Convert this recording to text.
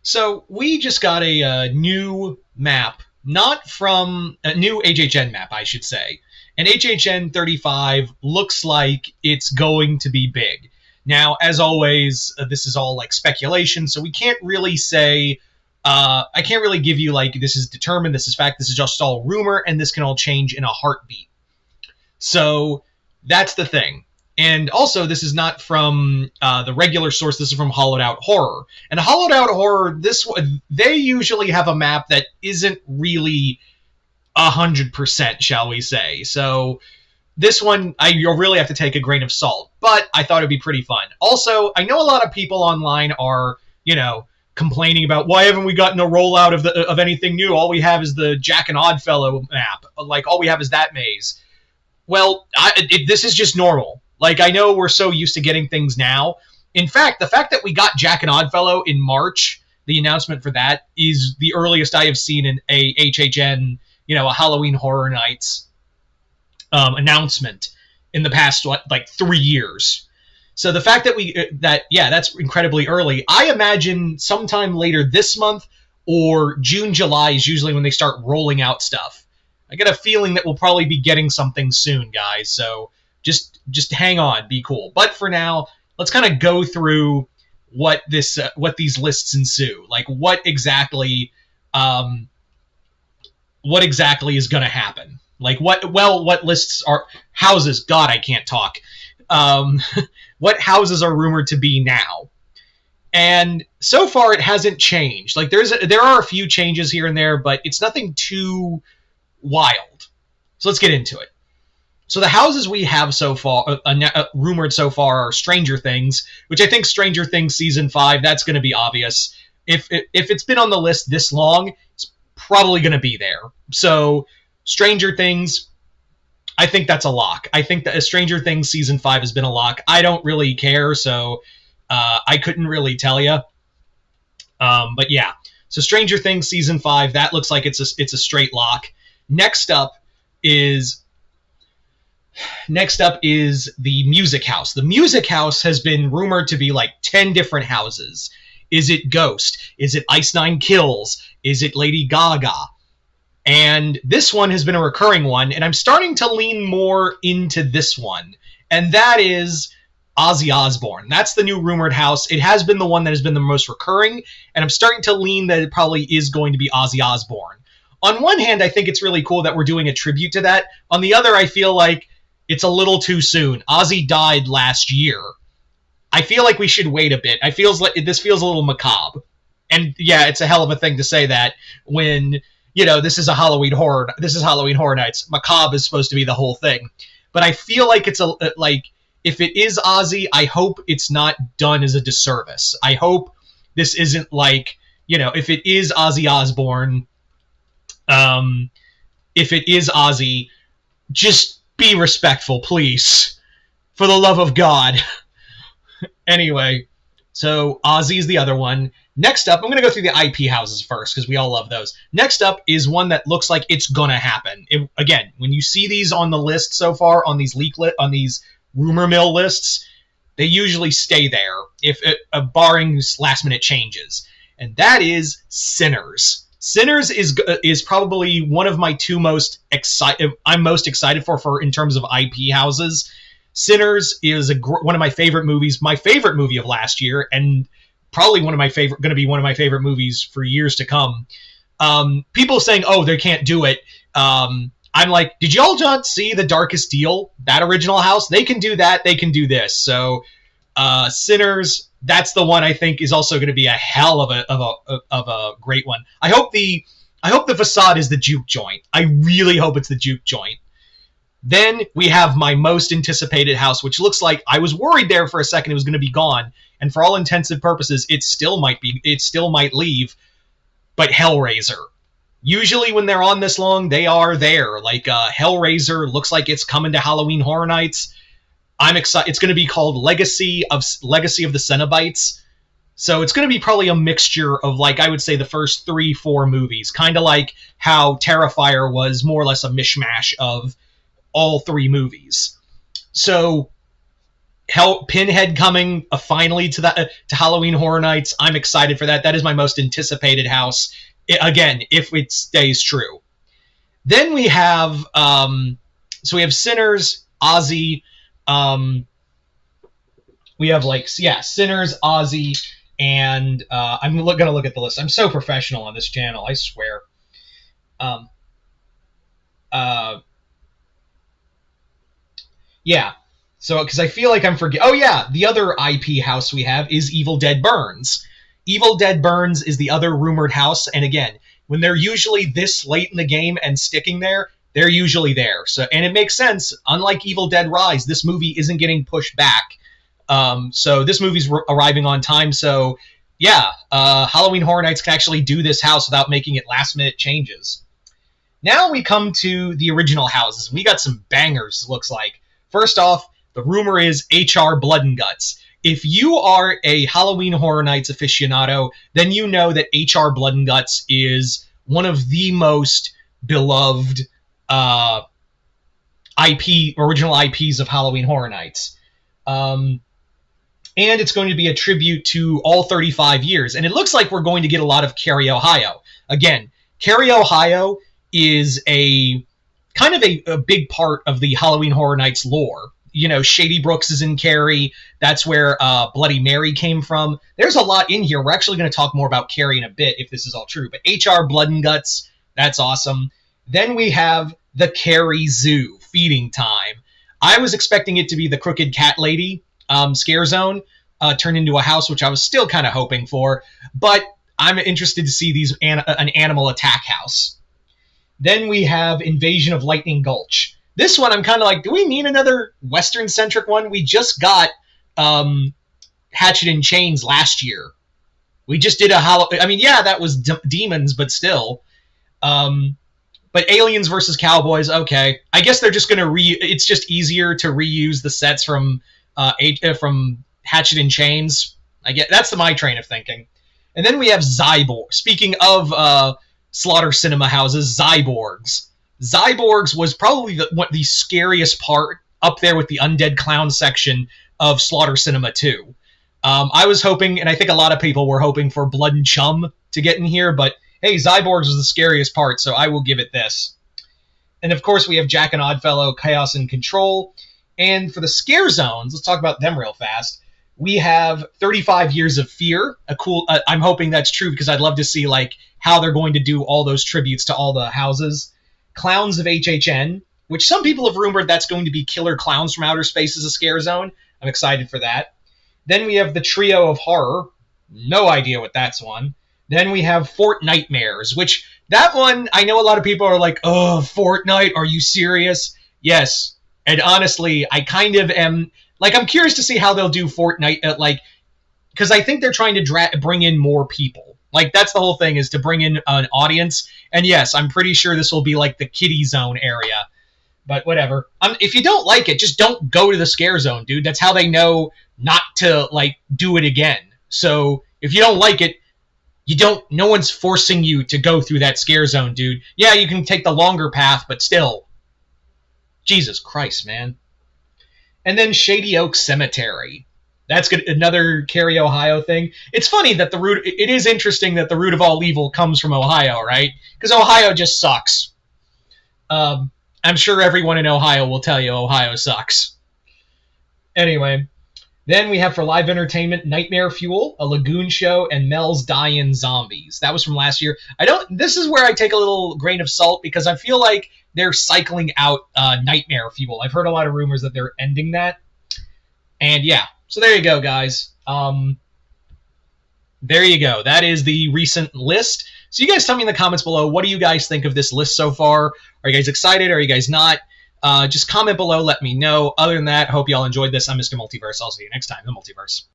So we just got a new map, not from a new HHN map, I should say. And HHN 35 looks like it's going to be big. Now, as always, this is all like speculation, so we can't really say. I can't really give you like this is determined, this is fact, this is just all rumor, and this can all change in a heartbeat. So that's the thing. And also, this is not from the regular source. This is from Hollowed Out Horror. And Hollowed Out Horror, they usually have a map that isn't really 100%, shall we say. So this one, you'll really have to take a grain of salt. But I thought it'd be pretty fun. Also, I know a lot of people online are, complaining about why haven't we gotten a rollout of anything new? All we have is the Jack and Oddfellow map. Like all we have is that maze. Well, this is just normal. Like, I know we're so used to getting things now. In fact, the fact that we got Jack and Oddfellow in March, the announcement for that, is the earliest I have seen in a HHN, a Halloween Horror Nights announcement in the past, 3 years. So the fact that that's incredibly early. I imagine sometime later this month or June, July is usually when they start rolling out stuff. I get a feeling that we'll probably be getting something soon, guys. So just hang on, be cool. But for now, let's kind of go through what these lists ensue. Like what exactly is going to happen? Like what lists are houses? God, I can't talk. What houses are rumored to be now? And so far, it hasn't changed. Like there are a few changes here and there, but it's nothing too wild. So let's get into it. So the houses we have so far, rumored so far, are Stranger Things, which I think Stranger Things Season 5, that's going to be obvious. If it's been on the list this long, it's probably going to be there. So Stranger Things, I think that's a lock. I think that Stranger Things Season 5 has been a lock. I don't really care, so I couldn't really tell you. But yeah, so Stranger Things Season 5, that looks like it's a straight lock. Next up is the Music House. The Music House has been rumored to be like 10 different houses. Is it Ghost? Is it Ice Nine Kills? Is it Lady Gaga? And this one has been a recurring one, and I'm starting to lean more into this one. And that is Ozzy Osbourne. That's the new rumored house. It has been the one that has been the most recurring, and I'm starting to lean that it probably is going to be Ozzy Osbourne. On one hand, I think it's really cool that we're doing a tribute to that. On the other, I feel like it's a little too soon. Ozzy died last year. I feel like we should wait a bit. This feels a little macabre. And yeah, it's a hell of a thing to say that when, this is Halloween Horror Nights. Macabre is supposed to be the whole thing. But I feel like it's if it is Ozzy, I hope it's not done as a disservice. I hope this isn't if it is Ozzy Osbourne, if it is Ozzy, just be respectful, please. For the love of God. Anyway, so Ozzy is the other one. Next up, I'm going to go through the IP houses first, because we all love those. Next up is one that looks like it's going to happen. Again, when you see these on the list so far, on these on these rumor mill lists, they usually stay there, barring last-minute changes. And that is Sinners. Sinners is probably one of my two most excited for in terms of IP houses. Sinners is one of my favorite movies, my favorite movie of last year, and probably going to be one of my favorite movies for years to come. People saying, "Oh, they can't do it." I'm like, did y'all not see The Darkest Deal? That original house? They can do that. They can do this. So, Sinners. That's the one I think is also going to be a hell of a great one. I hope the facade is the juke joint. I really hope it's the juke joint. Then we have my most anticipated house, which looks like I was worried there for a second it was going to be gone, and for all intensive purposes, it still might leave. But Hellraiser. Usually when they're on this long, they are there. Like Hellraiser looks like it's coming to Halloween Horror Nights. I'm excited. It's going to be called Legacy of the Cenobites. So it's going to be probably a mixture of, I would say, the first 3-4 movies. Kind of like how Terrifier was more or less a mishmash of all 3 movies. So Pinhead coming finally to Halloween Horror Nights. I'm excited for that. That is my most anticipated house. Again, if it stays true. Then we have so we have Sinners, Ozzy. We have Sinners, Ozzy, and I'm gonna look at the list. I'm so professional on this channel, I swear. Yeah. So, because I feel like I'm forgetting. Oh, yeah. The other IP house we have is Evil Dead Burns. Evil Dead Burns is the other rumored house. And again, when they're usually this late in the game and sticking there, they're usually there. So, and it makes sense. Unlike Evil Dead Rise, this movie isn't getting pushed back. So this movie's arriving on time. So, yeah, Halloween Horror Nights can actually do this house without making it last-minute changes. Now we come to the original houses. We got some bangers, looks like. First off, the rumor is HR Blood and Guts. If you are a Halloween Horror Nights aficionado, then you know that HR Blood and Guts is one of the most beloved original IPs of Halloween Horror Nights. And it's going to be a tribute to all 35 years. And it looks like we're going to get a lot of Cary, Ohio. Again, Cary, Ohio is a kind of a big part of the Halloween Horror Nights lore. You know, Shady Brooks is in Cary. That's where Bloody Mary came from. There's a lot in here. We're actually going to talk more about Cary in a bit if this is all true. But HR Blood and Guts, that's awesome. Then we have the Cary Zoo, Feeding Time. I was expecting it to be the Crooked Cat Lady scare zone turned into a house, which I was still kind of hoping for. But I'm interested to see an animal attack house. Then we have Invasion of Lightning Gulch. This one, I'm kind of like, do we need another Western-centric one? We just got Hatchet and Chains last year. We just did that was demons, but still. But Aliens versus Cowboys, okay. I guess they're just going to it's just easier to reuse the sets from Hatchet and Chains. I get that's my train of thinking. And then we have Zyborg. Speaking of Slaughter Cinema houses, Zyborgs. Zyborgs was probably the scariest part up there with the Undead Clown section of Slaughter Cinema 2. I was hoping, and I think a lot of people were hoping for Blood and Chum to get in here, but hey, Zyborgs was the scariest part, so I will give it this. And of course, we have Jack and Oddfellow, Chaos and Control. And for the scare zones, let's talk about them real fast. We have 35 Years of Fear. I'm hoping that's true because I'd love to see how they're going to do all those tributes to all the houses. Clowns of HHN, which some people have rumored that's going to be Killer Clowns from Outer Space as a scare zone. I'm excited for that. Then we have the Trio of Horror. No idea what that's one. Then we have Fort Nightmares, which that one, I know a lot of people are like, oh, Fortnite, are you serious? Yes. And honestly, I kind of am... I'm curious to see how they'll do Fortnite, because I think they're trying to bring in more people. That's the whole thing, is to bring in an audience. And yes, I'm pretty sure this will be the kiddie zone area. But whatever. If you don't like it, just don't go to the scare zone, dude. That's how they know not to, do it again. So if you don't like it, no one's forcing you to go through that scare zone, dude. Yeah, you can take the longer path, but still. Jesus Christ, man. And then Shady Oak Cemetery. That's good. Another Cary, Ohio thing. It's funny that it is interesting that the root of all evil comes from Ohio, right? Because Ohio just sucks. I'm sure everyone in Ohio will tell you Ohio sucks. Anyway, then we have for live entertainment Nightmare Fuel, A Lagoon Show, and Mel's Die-In Zombies. That was from last year. This is where I take a little grain of salt because I feel like they're cycling out Nightmare Fuel. I've heard a lot of rumors that they're ending that. And yeah, so there you go, guys. There you go. That is the recent list. So you guys tell me in the comments below, what do you guys think of this list so far? Are you guys excited? Are you guys not? Just comment below, let me know. Other than that, hope you all enjoyed this. I'm Mr. Multiverse. I'll see you next time in the Multiverse.